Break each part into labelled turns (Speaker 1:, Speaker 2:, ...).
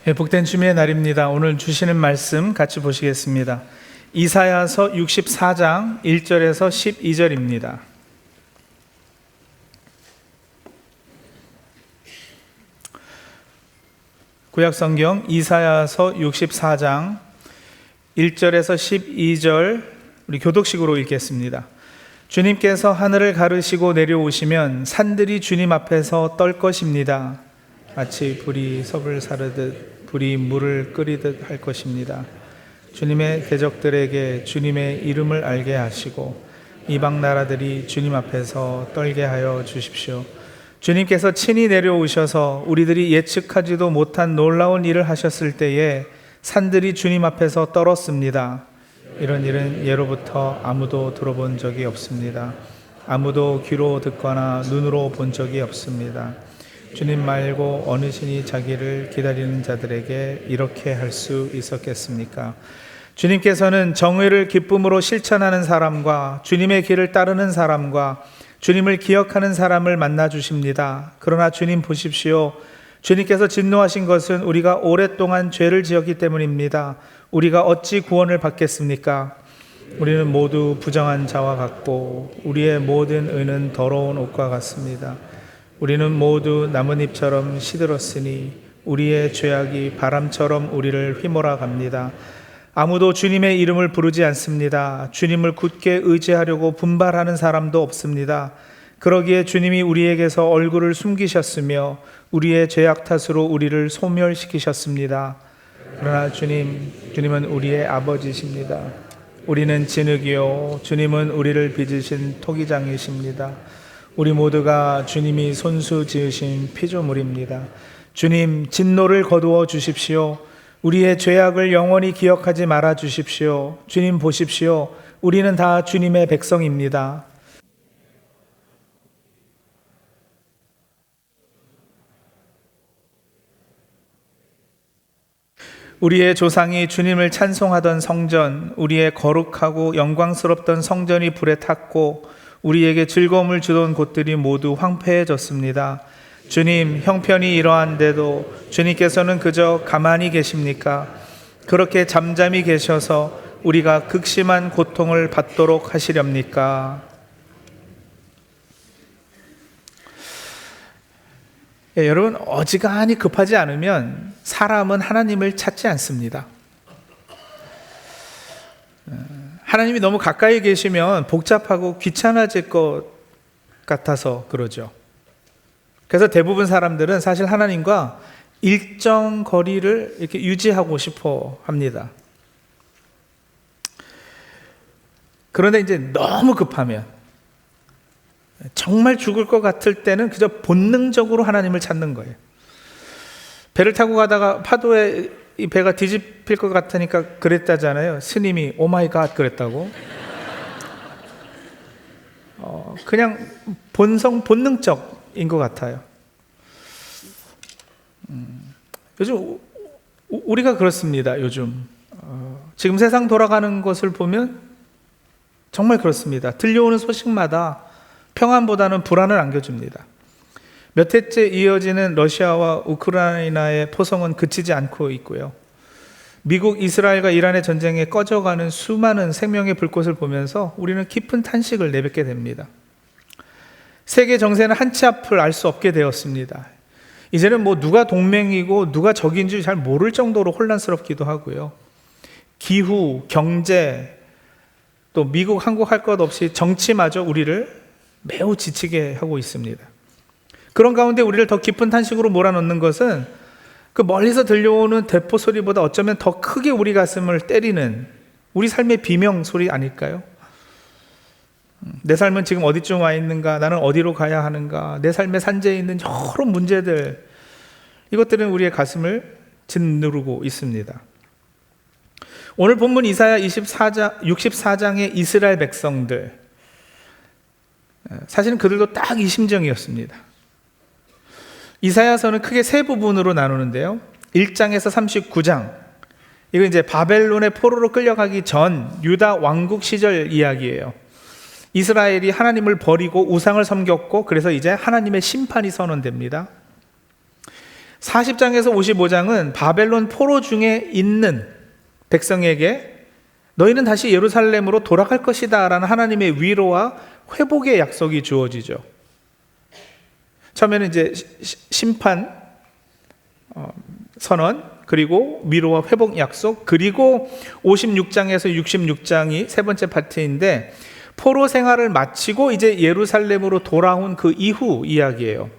Speaker 1: 복된 주님의 날입니다. 오늘 주시는 말씀 같이 보시겠습니다. 이사야서 64장 1절에서 12절입니다. 구약성경 이사야서 64장 1절에서 12절 우리 교독식으로 읽겠습니다. 주님께서 하늘을 가르시고 내려오시면 산들이 주님 앞에서 떨 것입니다. 마치 불이 섭을 사르듯 불이 물을 끓이듯 할 것입니다. 주님의 대적들에게 주님의 이름을 알게 하시고 이방 나라들이 주님 앞에서 떨게 하여 주십시오. 주님께서 친히 내려오셔서 우리들이 예측하지도 못한 놀라운 일을 하셨을 때에 산들이 주님 앞에서 떨었습니다. 이런 일은 예로부터 아무도 들어본 적이 없습니다. 아무도 귀로 듣거나 눈으로 본 적이 없습니다. 주님 말고 어느 신이 자기를 기다리는 자들에게 이렇게 할 수 있었겠습니까? 주님께서는 정의를 기쁨으로 실천하는 사람과 주님의 길을 따르는 사람과 주님을 기억하는 사람을 만나 주십니다. 그러나 주님 보십시오. 주님께서 진노하신 것은 우리가 오랫동안 죄를 지었기 때문입니다. 우리가 어찌 구원을 받겠습니까? 우리는 모두 부정한 자와 같고 우리의 모든 의는 더러운 옷과 같습니다. 우리는 모두 나뭇잎처럼 시들었으니 우리의 죄악이 바람처럼 우리를 휘몰아 갑니다. 아무도 주님의 이름을 부르지 않습니다. 주님을 굳게 의지하려고 분발하는 사람도 없습니다. 그러기에 주님이 우리에게서 얼굴을 숨기셨으며 우리의 죄악 탓으로 우리를 소멸시키셨습니다. 그러나 주님은 우리의 아버지십니다. 우리는 진흙이요 주님은 우리를 빚으신 토기장이십니다. 우리 모두가 주님이 손수 지으신 피조물입니다. 주님 진노를 거두어 주십시오. 우리의 죄악을 영원히 기억하지 말아 주십시오. 주님 보십시오. 우리는 다 주님의 백성입니다. 우리의 조상이 주님을 찬송하던 성전, 우리의 거룩하고 영광스럽던 성전이 불에 탔고 우리에게 즐거움을 주던 곳들이 모두 황폐해졌습니다. 주님, 형편이 이러한데도 주님께서는 그저 가만히 계십니까? 그렇게 잠잠히 계셔서 우리가 극심한 고통을 받도록 하시렵니까? 여러분, 어지간히 급하지 않으면 사람은 하나님을 찾지 않습니다. 하나님이 너무 가까이 계시면 복잡하고 귀찮아질 것 같아서 그러죠. 그래서 대부분 사람들은 사실 하나님과 일정 거리를 이렇게 유지하고 싶어 합니다. 그런데 이제 너무 급하면, 정말 죽을 것 같을 때는 그저 본능적으로 하나님을 찾는 거예요. 배를 타고 가다가 파도에 이 배가 뒤집힐 것 같으니까 그랬다잖아요. 스님이 오마이갓 그랬다고. 그냥 본능적인 것 같아요. 요즘 우리가 그렇습니다. 요즘 지금 세상 돌아가는 것을 보면 정말 그렇습니다. 들려오는 소식마다 평안보다는 불안을 안겨줍니다. 몇 해째 이어지는 러시아와 우크라이나의 포성은 그치지 않고 있고요. 미국, 이스라엘과 이란의 전쟁에 꺼져가는 수많은 생명의 불꽃을 보면서 우리는 깊은 탄식을 내뱉게 됩니다. 세계 정세는 한치 앞을 알 수 없게 되었습니다. 이제는 누가 동맹이고 누가 적인지 잘 모를 정도로 혼란스럽기도 하고요. 기후, 경제, 또 미국, 한국 할 것 없이 정치마저 우리를 매우 지치게 하고 있습니다. 그런 가운데 우리를 더 깊은 탄식으로 몰아넣는 것은 그 멀리서 들려오는 대포 소리보다 어쩌면 더 크게 우리 가슴을 때리는 우리 삶의 비명 소리 아닐까요? 내 삶은 지금 어디쯤 와 있는가? 나는 어디로 가야 하는가? 내 삶의 산재에 있는 여러 문제들, 이것들은 우리의 가슴을 짓누르고 있습니다. 오늘 본문 이사야 64장의 이스라엘 백성들, 사실은 그들도 딱 이 심정이었습니다. 이사야서는 크게 세 부분으로 나누는데요. 1장에서 39장, 이거 이제 바벨론의 포로로 끌려가기 전 유다 왕국 시절 이야기예요. 이스라엘이 하나님을 버리고 우상을 섬겼고, 그래서 이제 하나님의 심판이 선언됩니다. 40장에서 55장은 바벨론 포로 중에 있는 백성에게 너희는 다시 예루살렘으로 돌아갈 것이다 라는 하나님의 위로와 회복의 약속이 주어지죠. 처음에는 이제 심판, 선언, 그리고 위로와 회복 약속, 그리고 56장에서 66장이 세 번째 파트인데 포로 생활을 마치고 이제 예루살렘으로 돌아온 그 이후 이야기예요.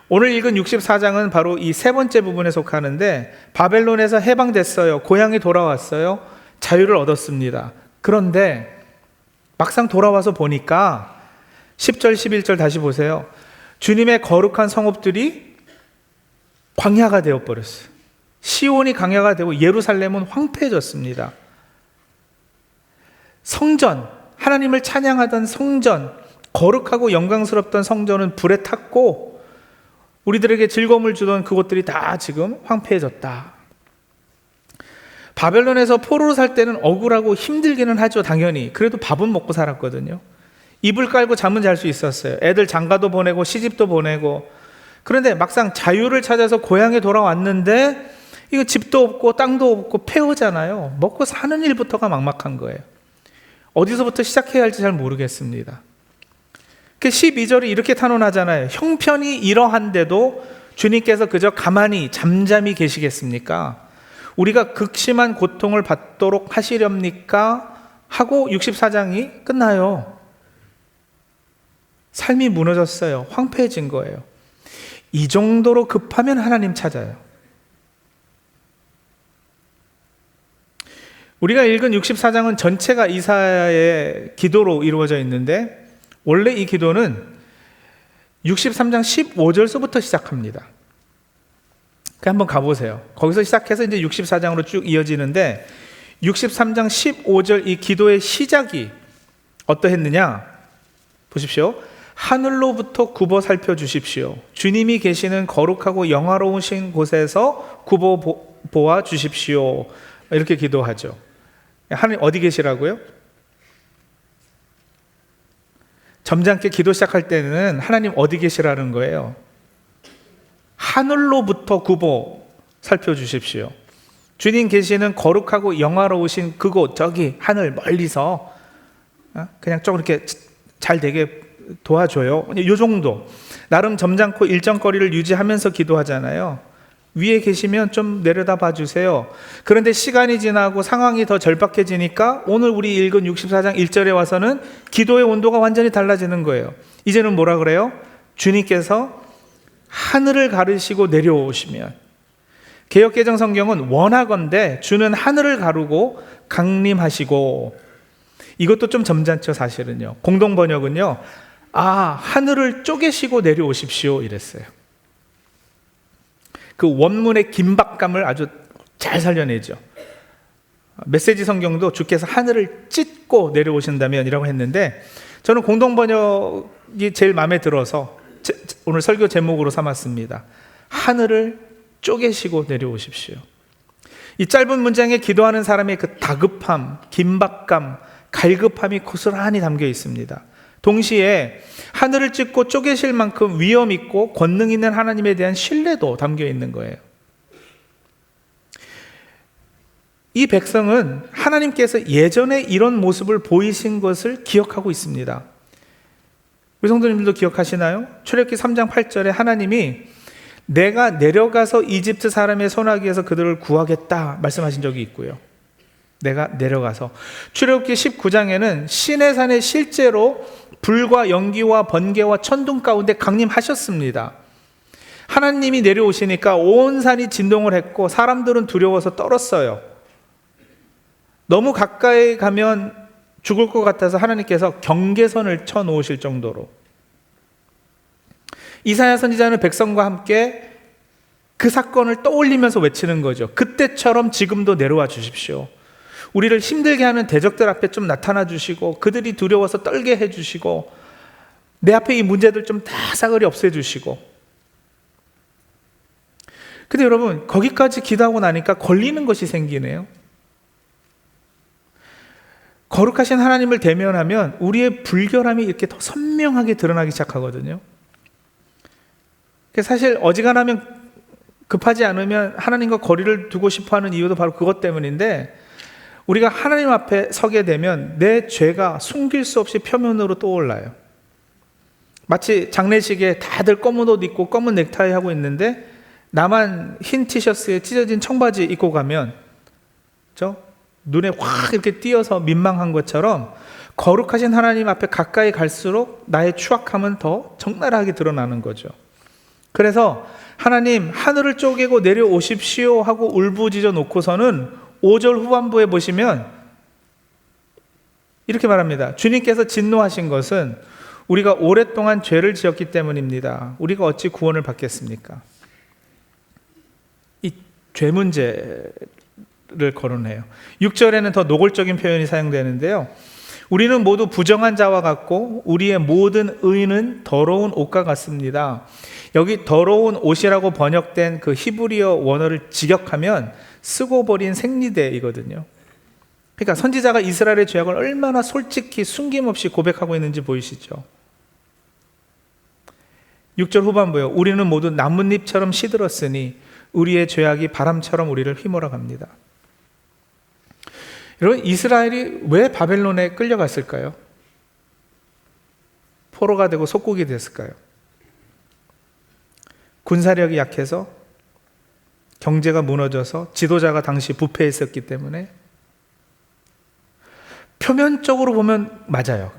Speaker 1: 오늘 읽은 64장은 바로 이 세 번째 부분에 속하는데 바벨론에서 해방됐어요. 고향에 돌아왔어요. 자유를 얻었습니다. 그런데 막상 돌아와서 보니까 10절 11절 다시 보세요. 주님의 거룩한 성읍들이 광야가 되어버렸어요. 시온이 광야가 되고 예루살렘은 황폐해졌습니다. 성전, 하나님을 찬양하던 성전, 거룩하고 영광스럽던 성전은 불에 탔고 우리들에게 즐거움을 주던 그곳들이 다 지금 황폐해졌다. 바벨론에서 포로로 살 때는 억울하고 힘들기는 하죠, 당연히. 그래도 밥은 먹고 살았거든요. 이불 깔고 잠은 잘 수 있었어요. 애들 장가도 보내고 시집도 보내고. 그런데 막상 자유를 찾아서 고향에 돌아왔는데 이거 집도 없고 땅도 없고 폐허잖아요. 먹고 사는 일부터가 막막한 거예요. 어디서부터 시작해야 할지 잘 모르겠습니다. 그 12절이 이렇게 탄원하잖아요. 형편이 이러한데도 주님께서 그저 가만히 잠잠히 계시겠습니까? 우리가 극심한 고통을 받도록 하시렵니까? 하고 64장이 끝나요. 삶이 무너졌어요. 황폐해진 거예요. 이 정도로 급하면 하나님 찾아요. 우리가 읽은 64장은 전체가 이사야의 기도로 이루어져 있는데 원래 이 기도는 63장 15절서부터 시작합니다. 한번 가보세요. 거기서 시작해서 이제 64장으로 쭉 이어지는데 63장 15절 이 기도의 시작이 어떠했느냐? 보십시오. 하늘로부터 굽어 살펴주십시오. 주님이 계시는 거룩하고 영화로우신 곳에서 굽어 보아 주십시오. 이렇게 기도하죠. 하나님 어디 계시라고요? 점잖게 기도 시작할 때는 하나님 어디 계시라는 거예요. 하늘로부터 굽어 살펴주십시오. 주님 계시는 거룩하고 영화로우신 그곳, 저기 하늘 멀리서 그냥 좀 이렇게 잘 되게 도와줘요. 이 정도. 나름 점잖고 일정거리를 유지하면서 기도하잖아요. 위에 계시면 좀 내려다 봐주세요. 그런데 시간이 지나고 상황이 더 절박해지니까 오늘 우리 읽은 64장 1절에 와서는 기도의 온도가 완전히 달라지는 거예요. 이제는 뭐라 그래요? 주님께서 하늘을 가르시고 내려오시면, 개역개정 성경은 원하건대 주는 하늘을 가르고 강림하시고, 이것도 좀 점잖죠 사실은요. 공동번역은요, 하늘을 쪼개시고 내려오십시오 이랬어요. 그 원문의 긴박감을 아주 잘 살려내죠. 메시지 성경도 주께서 하늘을 찢고 내려오신다면 이라고 했는데, 저는 공동번역이 제일 마음에 들어서 오늘 설교 제목으로 삼았습니다. 하늘을 쪼개시고 내려오십시오. 이 짧은 문장에 기도하는 사람의 그 다급함, 긴박감, 갈급함이 고스란히 담겨 있습니다. 동시에 하늘을 찢고 쪼개실 만큼 위엄 있고 권능 있는 하나님에 대한 신뢰도 담겨 있는 거예요. 이 백성은 하나님께서 예전에 이런 모습을 보이신 것을 기억하고 있습니다. 우리 성도님들도 기억하시나요? 출애굽기 3장 8절에 하나님이 내가 내려가서 이집트 사람의 손아귀에서 그들을 구하겠다 말씀하신 적이 있고요. 내가 내려가서. 출애굽기 19장에는 시내산에 실제로 불과 연기와 번개와 천둥 가운데 강림하셨습니다. 하나님이 내려오시니까 온 산이 진동을 했고 사람들은 두려워서 떨었어요. 너무 가까이 가면 죽을 것 같아서 하나님께서 경계선을 쳐놓으실 정도로. 이사야 선지자는 백성과 함께 그 사건을 떠올리면서 외치는 거죠. 그때처럼 지금도 내려와 주십시오. 우리를 힘들게 하는 대적들 앞에 좀 나타나 주시고 그들이 두려워서 떨게 해 주시고 내 앞에 이 문제들 좀 다 싸그리 없애 주시고. 근데 여러분, 거기까지 기도하고 나니까 걸리는 것이 생기네요. 거룩하신 하나님을 대면하면 우리의 불결함이 이렇게 더 선명하게 드러나기 시작하거든요. 사실 어지간하면 급하지 않으면 하나님과 거리를 두고 싶어하는 이유도 바로 그것 때문인데, 우리가 하나님 앞에 서게 되면 내 죄가 숨길 수 없이 표면으로 떠올라요. 마치 장례식에 다들 검은 옷 입고 검은 넥타이 하고 있는데 나만 흰 티셔츠에 찢어진 청바지 입고 가면 눈에 확 이렇게 띄어서 민망한 것처럼, 거룩하신 하나님 앞에 가까이 갈수록 나의 추악함은 더 적나라하게 드러나는 거죠. 그래서 하나님, 하늘을 쪼개고 내려오십시오 하고 울부짖어 놓고서는 5절 후반부에 보시면 이렇게 말합니다. 주님께서 진노하신 것은 우리가 오랫동안 죄를 지었기 때문입니다. 우리가 어찌 구원을 받겠습니까? 이 죄 문제를 거론해요. 6절에는 더 노골적인 표현이 사용되는데요. 우리는 모두 부정한 자와 같고 우리의 모든 의는 더러운 옷과 같습니다. 여기 더러운 옷이라고 번역된 그 히브리어 원어를 직역하면 쓰고 버린 생리대이거든요. 그러니까 선지자가 이스라엘의 죄악을 얼마나 솔직히 숨김없이 고백하고 있는지 보이시죠? 6절 후반부요. 우리는 모두 나뭇잎처럼 시들었으니 우리의 죄악이 바람처럼 우리를 휘몰아갑니다. 여러분, 이스라엘이 왜 바벨론에 끌려갔을까요? 포로가 되고 속국이 됐을까요? 군사력이 약해서, 경제가 무너져서, 지도자가 당시 부패했었기 때문에. 표면적으로 보면 맞아요.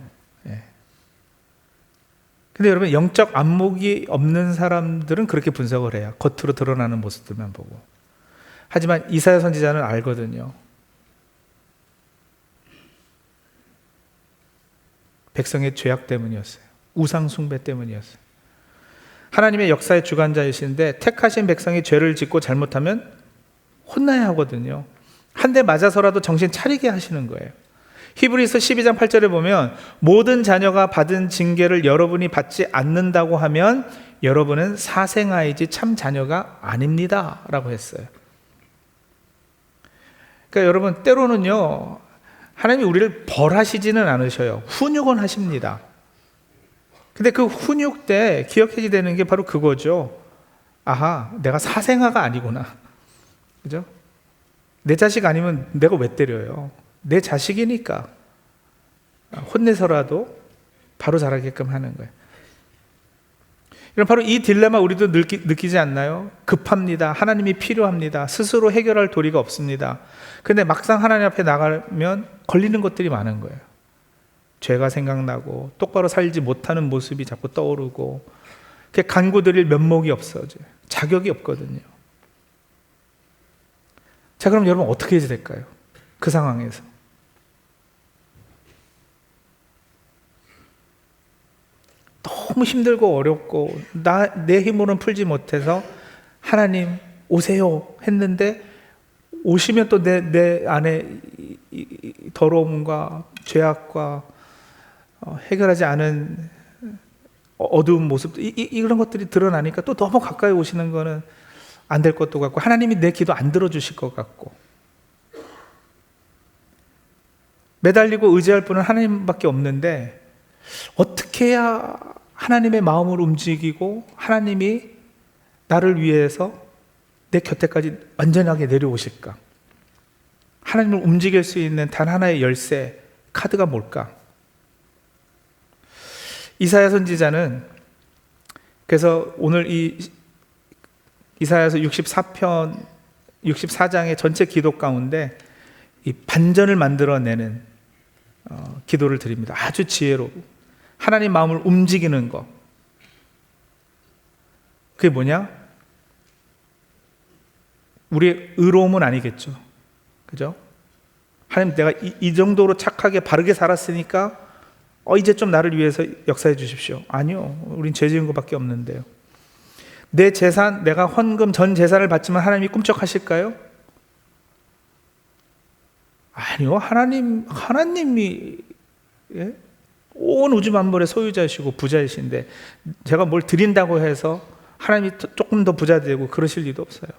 Speaker 1: 근데 여러분, 영적 안목이 없는 사람들은 그렇게 분석을 해요. 겉으로 드러나는 모습들만 보고. 하지만 이사야 선지자는 알거든요. 백성의 죄악 때문이었어요. 우상 숭배 때문이었어요. 하나님의 역사의 주관자이신데 택하신 백성이 죄를 짓고 잘못하면 혼나야 하거든요. 한 대 맞아서라도 정신 차리게 하시는 거예요. 히브리서 12장 8절에 보면 모든 자녀가 받은 징계를 여러분이 받지 않는다고 하면 여러분은 사생아이지 참 자녀가 아닙니다 라고 했어요. 그러니까 여러분, 때로는요, 하나님이 우리를 벌하시지는 않으셔요. 훈육은 하십니다. 근데 그 훈육 때 기억해야 되는 게 바로 그거죠. 아하, 내가 사생아가 아니구나. 그죠? 내 자식 아니면 내가 왜 때려요? 내 자식이니까 혼내서라도 바로 자라게끔 하는 거예요. 이런 바로 이 딜레마 우리도 느끼지 않나요? 급합니다. 하나님이 필요합니다. 스스로 해결할 도리가 없습니다. 근데 막상 하나님 앞에 나가면 걸리는 것들이 많은 거예요. 죄가 생각나고 똑바로 살지 못하는 모습이 자꾸 떠오르고, 간구드릴 면목이 없어져요. 자격이 없거든요. 자, 그럼 여러분 어떻게 해야 될까요? 그 상황에서 너무 힘들고 어렵고 내 힘으로는 풀지 못해서 하나님 오세요 했는데, 오시면 또 내 안에 이 더러움과 죄악과 해결하지 않은 어두운 모습, 이런 것들이 드러나니까 또 너무 가까이 오시는 거는 안 될 것도 같고, 하나님이 내 기도 안 들어주실 것 같고, 매달리고 의지할 분은 하나님밖에 없는데 어떻게 해야 하나님의 마음을 움직이고 하나님이 나를 위해서 내 곁에까지 완전하게 내려오실까? 하나님을 움직일 수 있는 단 하나의 열쇠, 카드가 뭘까? 이사야 선지자는 그래서 오늘 이 이사야서 64장의 전체 기도 가운데 이 반전을 만들어내는 기도를 드립니다. 아주 지혜로 하나님 마음을 움직이는 것. 그게 뭐냐? 우리의 의로움은 아니겠죠. 그죠? 하나님, 내가 이 정도로 착하게 바르게 살았으니까 이제 좀 나를 위해서 역사해 주십시오. 아니요. 우린 죄 지은 것밖에 없는데요. 내 재산, 내가 헌금 전 재산을 받지만 하나님이 꿈쩍하실까요? 아니요. 하나님이 온 우주 만물의 소유자이시고 부자이신데 제가 뭘 드린다고 해서 하나님이 조금 더 부자 되고 그러실 리도 없어요.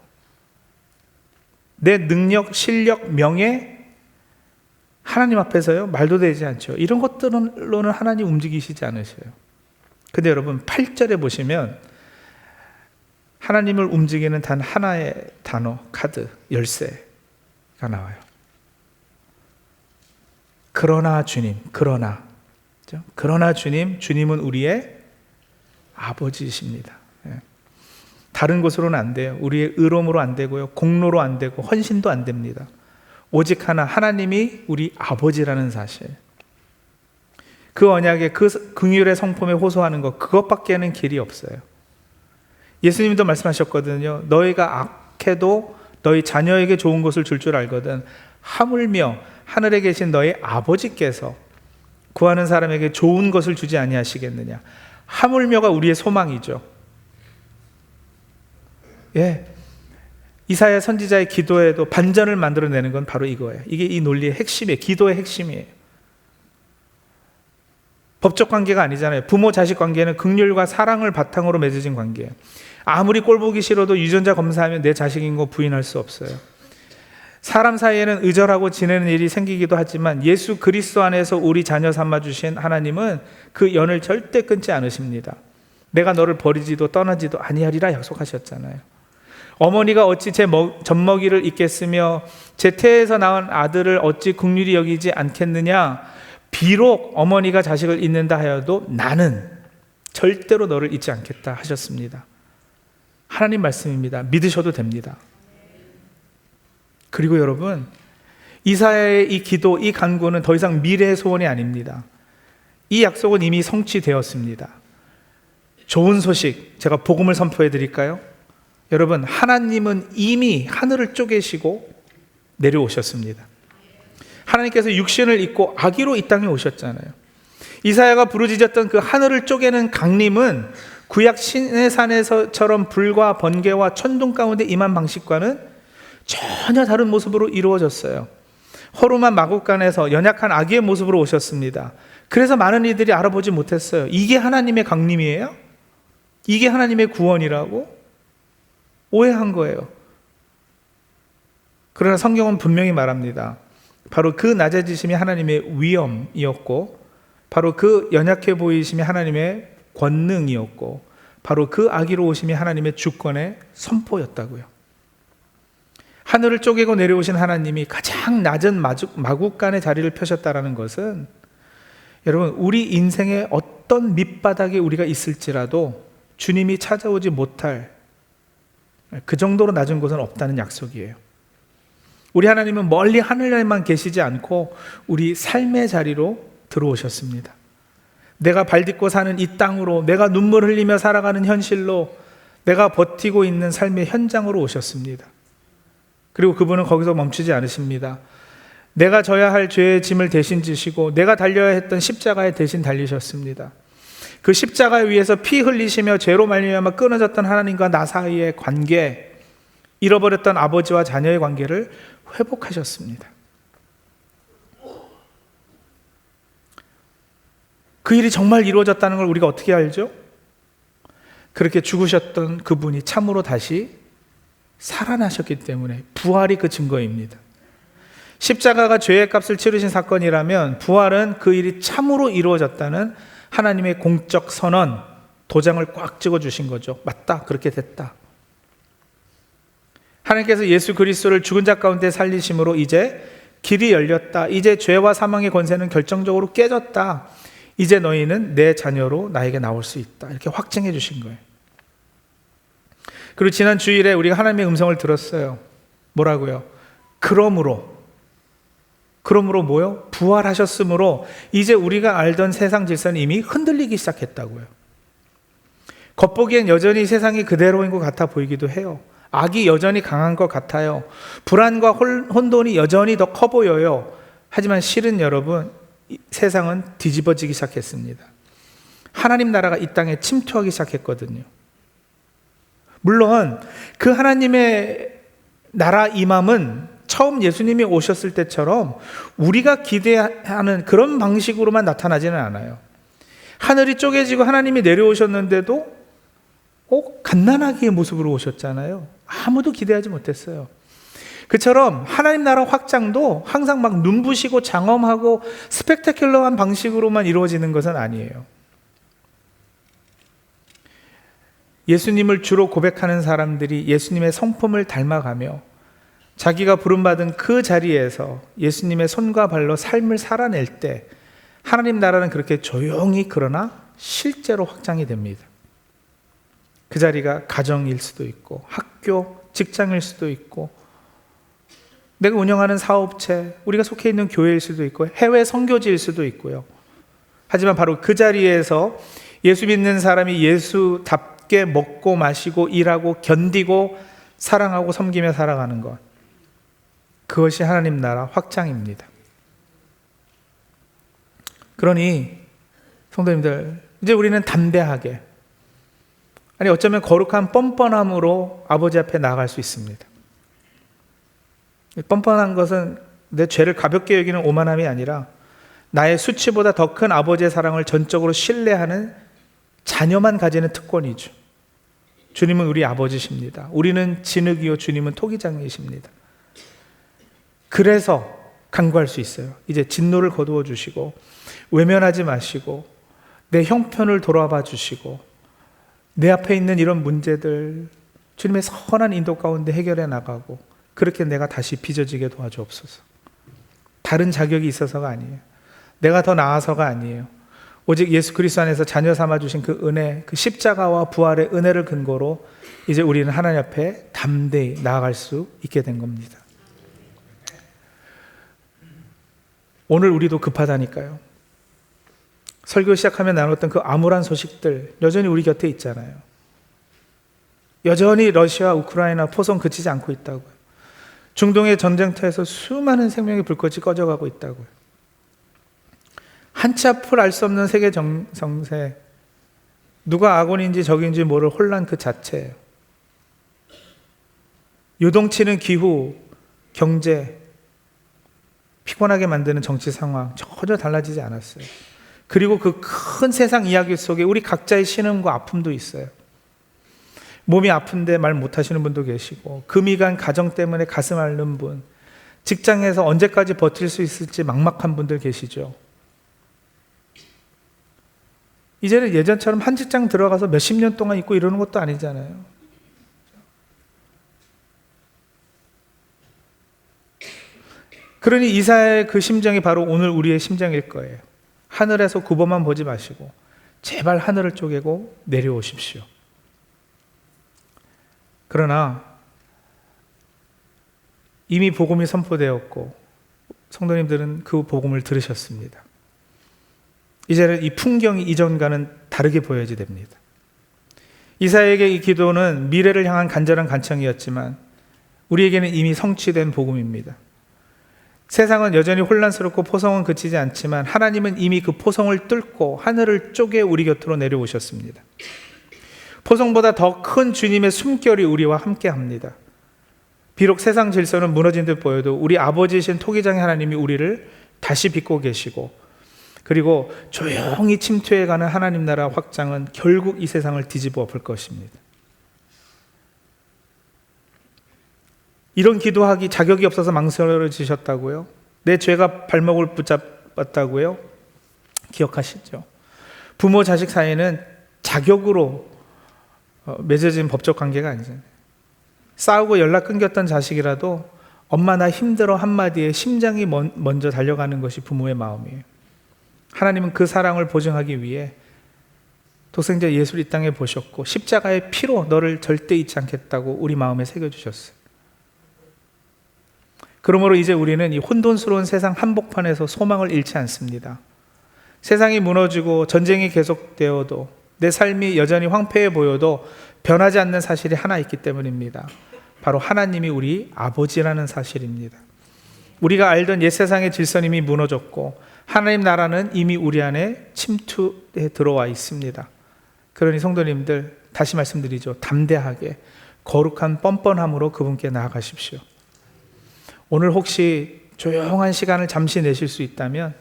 Speaker 1: 내 능력, 실력, 명예, 하나님 앞에서요 말도 되지 않죠. 이런 것들로는 하나님 움직이시지 않으셔요. 근데 여러분 8절에 보시면 하나님을 움직이는 단 하나의 단어, 카드, 열쇠가 나와요. 그러나 주님, 그러나 주님, 주님은 우리의 아버지이십니다. 다른 것으로는 안 돼요. 우리의 의로움으로 안 되고요, 공로로 안 되고 헌신도 안 됩니다. 오직 하나, 하나님이 우리 아버지라는 사실, 그 언약의 그 긍휼의 성품에 호소하는 것, 그것밖에는 길이 없어요. 예수님도 말씀하셨거든요. 너희가 악해도 너희 자녀에게 좋은 것을 줄 알거든 하물며 하늘에 계신 너희 아버지께서 구하는 사람에게 좋은 것을 주지 아니하시겠느냐. 하물며가 우리의 소망이죠. 이사야 선지자의 기도에도 반전을 만들어내는 건 바로 이거예요. 이게 이 논리의 핵심이에요. 기도의 핵심이에요. 법적 관계가 아니잖아요. 부모 자식 관계는 긍휼과 사랑을 바탕으로 맺어진 관계예요. 아무리 꼴보기 싫어도 유전자 검사하면 내 자식인 거 부인할 수 없어요. 사람 사이에는 의절하고 지내는 일이 생기기도 하지만 예수 그리스도 안에서 우리 자녀 삼아주신 하나님은 그 연을 절대 끊지 않으십니다. 내가 너를 버리지도 떠나지도 아니하리라 약속하셨잖아요. 어머니가 어찌 제 젖먹이를 잊겠으며 제 태에서 낳은 아들을 어찌 긍휼히 여기지 않겠느냐. 비록 어머니가 자식을 잊는다 하여도 나는 절대로 너를 잊지 않겠다 하셨습니다. 하나님 말씀입니다. 믿으셔도 됩니다. 그리고 여러분, 이사야의 이 기도, 이 간구는 더 이상 미래의 소원이 아닙니다. 이 약속은 이미 성취되었습니다. 좋은 소식, 제가 복음을 선포해 드릴까요? 여러분, 하나님은 이미 하늘을 쪼개시고 내려오셨습니다. 하나님께서 육신을 입고 아기로 이 땅에 오셨잖아요. 이사야가 부르짖었던 그 하늘을 쪼개는 강림은 구약 시내산에서처럼 불과 번개와 천둥 가운데 임한 방식과는 전혀 다른 모습으로 이루어졌어요. 허름한 마국간에서 연약한 아기의 모습으로 오셨습니다. 그래서 많은 이들이 알아보지 못했어요. 이게 하나님의 강림이에요? 이게 하나님의 구원이라고? 오해한 거예요. 그러나 성경은 분명히 말합니다. 바로 그 낮아지심이 하나님의 위엄이었고, 바로 그 연약해 보이심이 하나님의 권능이었고, 바로 그 아기로 오심이 하나님의 주권의 선포였다고요. 하늘을 쪼개고 내려오신 하나님이 가장 낮은 마국간의 자리를 펴셨다는 것은, 여러분, 우리 인생의 어떤 밑바닥에 우리가 있을지라도 주님이 찾아오지 못할 그 정도로 낮은 곳은 없다는 약속이에요. 우리 하나님은 멀리 하늘에만 계시지 않고 우리 삶의 자리로 들어오셨습니다. 내가 발딛고 사는 이 땅으로, 내가 눈물 흘리며 살아가는 현실로, 내가 버티고 있는 삶의 현장으로 오셨습니다. 그리고 그분은 거기서 멈추지 않으십니다. 내가 져야 할 죄의 짐을 대신 지시고 내가 달려야 했던 십자가에 대신 달리셨습니다. 그 십자가 위에서 피 흘리시며 죄로 말미암아 끊어졌던 하나님과 나 사이의 관계, 잃어버렸던 아버지와 자녀의 관계를 회복하셨습니다. 그 일이 정말 이루어졌다는 걸 우리가 어떻게 알죠? 그렇게 죽으셨던 그분이 참으로 다시 살아나셨기 때문에, 부활이 그 증거입니다. 십자가가 죄의 값을 치르신 사건이라면 부활은 그 일이 참으로 이루어졌다는 하나님의 공적 선언, 도장을 꽉 찍어주신 거죠. 맞다, 그렇게 됐다. 하나님께서 예수 그리스도를 죽은 자 가운데 살리심으로 이제 길이 열렸다. 이제 죄와 사망의 권세는 결정적으로 깨졌다. 이제 너희는 내 자녀로 나에게 나올 수 있다. 이렇게 확증해 주신 거예요. 그리고 지난 주일에 우리가 하나님의 음성을 들었어요. 뭐라고요? 그러므로 뭐요? 부활하셨으므로 이제 우리가 알던 세상 질서는 이미 흔들리기 시작했다고요. 겉보기엔 여전히 세상이 그대로인 것 같아 보이기도 해요. 악이 여전히 강한 것 같아요. 불안과 혼돈이 여전히 더 커 보여요. 하지만 실은 여러분, 세상은 뒤집어지기 시작했습니다. 하나님 나라가 이 땅에 침투하기 시작했거든요. 물론 그 하나님의 나라 임함은 처음 예수님이 오셨을 때처럼 우리가 기대하는 그런 방식으로만 나타나지는 않아요. 하늘이 쪼개지고 하나님이 내려오셨는데도 갓난아기의 모습으로 오셨잖아요. 아무도 기대하지 못했어요. 그처럼 하나님 나라 확장도 항상 막 눈부시고 장엄하고 스펙타큘러한 방식으로만 이루어지는 것은 아니에요. 예수님을 주로 고백하는 사람들이 예수님의 성품을 닮아가며 자기가 부름받은 그 자리에서 예수님의 손과 발로 삶을 살아낼 때 하나님 나라는 그렇게 조용히 그러나 실제로 확장이 됩니다. 그 자리가 가정일 수도 있고 학교, 직장일 수도 있고 내가 운영하는 사업체, 우리가 속해 있는 교회일 수도 있고 해외 선교지일 수도 있고요. 하지만 바로 그 자리에서 예수 믿는 사람이 예수답게 먹고 마시고 일하고 견디고 사랑하고 섬기며 살아가는 것, 그것이 하나님 나라 확장입니다. 그러니 성도님들, 이제 우리는 담대하게, 아니 어쩌면 거룩한 뻔뻔함으로 아버지 앞에 나아갈 수 있습니다. 뻔뻔한 것은 내 죄를 가볍게 여기는 오만함이 아니라 나의 수치보다 더 큰 아버지의 사랑을 전적으로 신뢰하는 자녀만 가지는 특권이죠. 주님은 우리 아버지십니다. 우리는 진흙이요 주님은 토기장이십니다. 그래서 간구할 수 있어요. 이제 진노를 거두어 주시고 외면하지 마시고 내 형편을 돌아봐 주시고 내 앞에 있는 이런 문제들 주님의 선한 인도 가운데 해결해 나가고 그렇게 내가 다시 빚어지게 도와주옵소서. 다른 자격이 있어서가 아니에요. 내가 더 나아서가 아니에요. 오직 예수 그리스도 안에서 자녀 삼아 주신 그 은혜, 그 십자가와 부활의 은혜를 근거로 이제 우리는 하나님 앞에 담대히 나아갈 수 있게 된 겁니다. 오늘 우리도 급하다니까요. 설교 시작하면 나눴던 그 암울한 소식들 여전히 우리 곁에 있잖아요. 여전히 러시아, 우크라이나 포성 그치지 않고 있다고요. 중동의 전쟁터에서 수많은 생명의 불꽃이 꺼져가고 있다고요. 한치 앞을 알 수 없는 세계 정세, 누가 악원인지 적인지 모를 혼란 그 자체예요. 요동치는 기후, 경제, 피곤하게 만드는 정치 상황 전혀 달라지지 않았어요. 그리고 그 큰 세상 이야기 속에 우리 각자의 신음과 아픔도 있어요. 몸이 아픈데 말 못하시는 분도 계시고, 금이 간 가정 때문에 가슴 앓는 분, 직장에서 언제까지 버틸 수 있을지 막막한 분들 계시죠. 이제는 예전처럼 한 직장 들어가서 몇십 년 동안 있고 이러는 것도 아니잖아요. 그러니 이사야의 그 심정이 바로 오늘 우리의 심정일 거예요. 하늘에서 굽어만 보지 마시고 제발 하늘을 쪼개고 내려오십시오. 그러나 이미 복음이 선포되었고 성도님들은 그 복음을 들으셨습니다. 이제는 이 풍경이 이전과는 다르게 보여야지 됩니다. 이사야에게 이 기도는 미래를 향한 간절한 간청이었지만 우리에게는 이미 성취된 복음입니다. 세상은 여전히 혼란스럽고 포성은 그치지 않지만 하나님은 이미 그 포성을 뚫고 하늘을 쪼개 우리 곁으로 내려오셨습니다. 포성보다 더 큰 주님의 숨결이 우리와 함께합니다. 비록 세상 질서는 무너진 듯 보여도 우리 아버지이신 토기장의 하나님이 우리를 다시 빚고 계시고, 그리고 조용히 침투해가는 하나님 나라 확장은 결국 이 세상을 뒤집어 엎을 것입니다. 이런 기도하기 자격이 없어서 망설여지셨다고요? 내 죄가 발목을 붙잡았다고요? 기억하시죠? 부모 자식 사이는 자격으로 맺어진 법적 관계가 아니잖아요. 싸우고 연락 끊겼던 자식이라도 엄마 나 힘들어 한마디에 심장이 먼저 달려가는 것이 부모의 마음이에요. 하나님은 그 사랑을 보증하기 위해 독생자 예수를 이 땅에 보셨고 십자가의 피로 너를 절대 잊지 않겠다고 우리 마음에 새겨주셨어요. 그러므로 이제 우리는 이 혼돈스러운 세상 한복판에서 소망을 잃지 않습니다. 세상이 무너지고 전쟁이 계속되어도 내 삶이 여전히 황폐해 보여도 변하지 않는 사실이 하나 있기 때문입니다. 바로 하나님이 우리 아버지라는 사실입니다. 우리가 알던 옛 세상의 질서는 이미 무너졌고 하나님 나라는 이미 우리 안에 침투해 들어와 있습니다. 그러니 성도님들 다시 말씀드리죠. 담대하게 거룩한 뻔뻔함으로 그분께 나아가십시오. 오늘 혹시 조용한 시간을 잠시 내실 수 있다면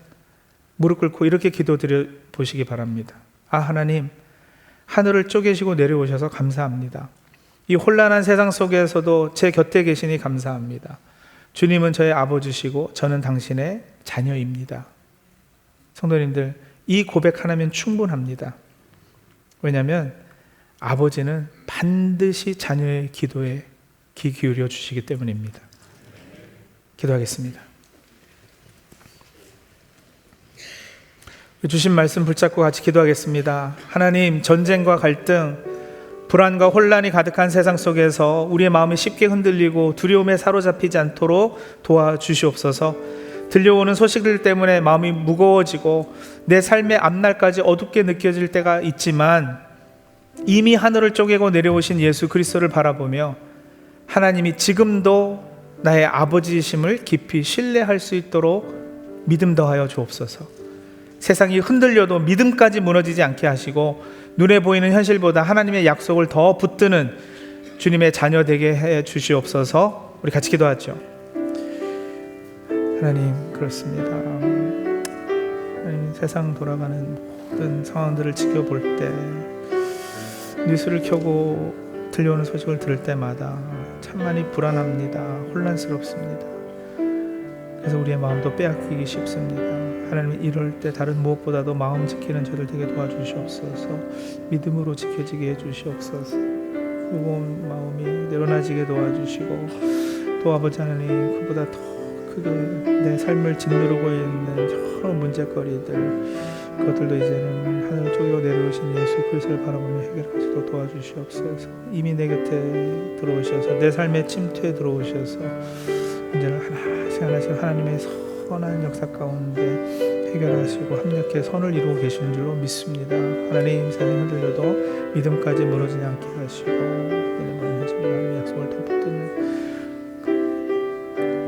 Speaker 1: 무릎 꿇고 이렇게 기도드려 보시기 바랍니다. 아, 하나님, 하늘을 쪼개시고 내려오셔서 감사합니다. 이 혼란한 세상 속에서도 제 곁에 계시니 감사합니다. 주님은 저의 아버지시고 저는 당신의 자녀입니다. 성도님들, 이 고백 하나면 충분합니다. 왜냐하면 아버지는 반드시 자녀의 기도에 귀 기울여 주시기 때문입니다. 기도하겠습니다. 주신 말씀 붙잡고 같이 기도하겠습니다. 하나님, 전쟁과 갈등, 불안과 혼란이 가득한 세상 속에서 우리의 마음이 쉽게 흔들리고 두려움에 사로잡히지 않도록 도와주시옵소서. 들려오는 소식들 때문에 마음이 무거워지고 내 삶의 앞날까지 어둡게 느껴질 때가 있지만 이미 하늘을 쪼개고 내려오신 예수 그리스도를 바라보며 하나님이 지금도 나의 아버지이심을 깊이 신뢰할 수 있도록 믿음 더하여 주옵소서. 세상이 흔들려도 믿음까지 무너지지 않게 하시고 눈에 보이는 현실보다 하나님의 약속을 더 붙드는 주님의 자녀 되게 해 주시옵소서. 우리 같이 기도하죠. 하나님, 그렇습니다. 하나님, 세상 돌아가는 모든 상황들을 지켜볼 때 뉴스를 켜고 들려오는 소식을 들을 때마다 참 많이 불안합니다. 혼란스럽습니다. 그래서 우리의 마음도 빼앗기기 쉽습니다. 하나님, 이럴 때 다른 무엇보다도 마음 지키는 저를 되게 도와주시옵소서. 믿음으로 지켜지게 해주시옵소서. 무거운 마음이 내려놔지게 도와주시고 또 아버지 하나님, 그보다 더 크게 내 삶을 짓누르고 있는 여러 문제거리들, 그것들도 이제는 하늘 쪼개어 내려오신 예수 그리스도를 바라보며 해결하시도록 도와주시옵소서. 이미 내 곁에 들어오셔서 내 삶의 침투에 들어오셔서 문제를 하나씩 하나님의 선한 역사 가운데 해결하시고 합력해 선을 이루고 계시는 줄로 믿습니다. 하나님, 세상이 흔들려도 믿음까지 무너지지 않게 하시고 하나님의 약속을 더 붙드는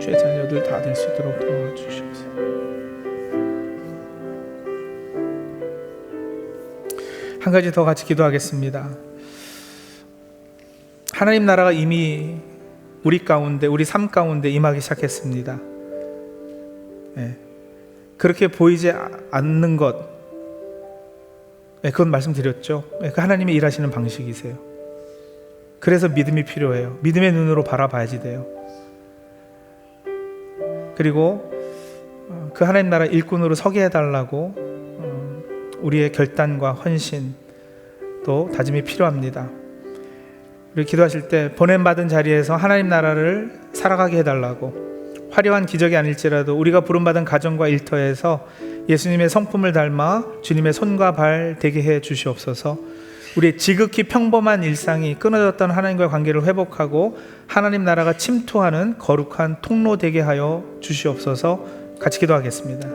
Speaker 1: 주의 자녀들 다 될 수 있도록 도와주시옵소서. 한 가지 더 같이 기도하겠습니다. 하나님 나라가 이미 우리 가운데, 우리 삶 가운데 임하기 시작했습니다. 네. 그렇게 보이지 않는 것, 네, 그건 말씀드렸죠. 네, 그 하나님이 일하시는 방식이세요. 그래서 믿음이 필요해요. 믿음의 눈으로 바라봐야지 돼요. 그리고 그 하나님 나라 일꾼으로 서게 해달라고 우리의 결단과 헌신 또 다짐이 필요합니다. 우리 기도하실 때 보냄받은 자리에서 하나님 나라를 살아가게 해달라고, 화려한 기적이 아닐지라도 우리가 부름받은 가정과 일터에서 예수님의 성품을 닮아 주님의 손과 발 되게 해 주시옵소서. 우리의 지극히 평범한 일상이 끊어졌던 하나님과의 관계를 회복하고 하나님 나라가 침투하는 거룩한 통로 되게 하여 주시옵소서. 같이 기도하겠습니다.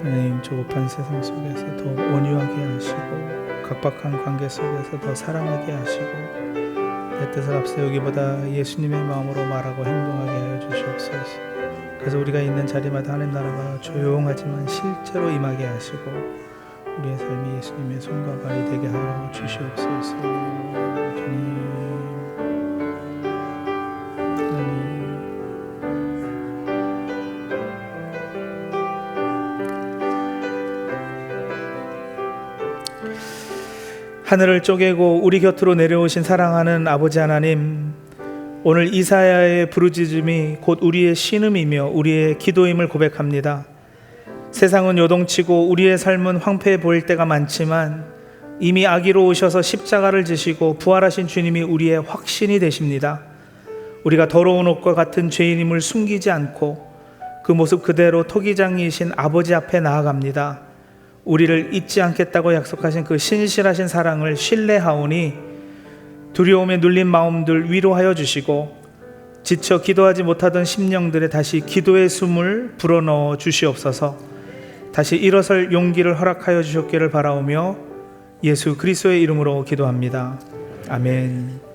Speaker 1: 하나님, 조급한 세상 속에서 더 온유하게 하시고 각박한 관계 속에서 더 사랑하게 하시고 내 뜻을 앞서 여기보다 예수님의 마음으로 말하고 행동하게 하여 주시옵소서. 그래서 우리가 있는 자리마다 하나님 나라가 조용하지만 실제로 임하게 하시고 우리의 삶이 예수님의 손과 발이 되게 하여 주시옵소서. 주님, 하늘을 쪼개고 우리 곁으로 내려오신 사랑하는 아버지 하나님, 오늘 이사야의 부르짖음이 곧 우리의 신음이며 우리의 기도임을 고백합니다. 세상은 요동치고 우리의 삶은 황폐해 보일 때가 많지만 이미 아기로 오셔서 십자가를 지시고 부활하신 주님이 우리의 확신이 되십니다. 우리가 더러운 옷과 같은 죄인임을 숨기지 않고 그 모습 그대로 토기장이신 아버지 앞에 나아갑니다. 우리를 잊지 않겠다고 약속하신 그 신실하신 사랑을 신뢰하오니 두려움에 눌린 마음들 위로하여 주시고 지쳐 기도하지 못하던 심령들에 다시 기도의 숨을 불어넣어 주시옵소서. 다시 일어설 용기를 허락하여 주셨기를 바라오며 예수 그리스도의 이름으로 기도합니다. 아멘.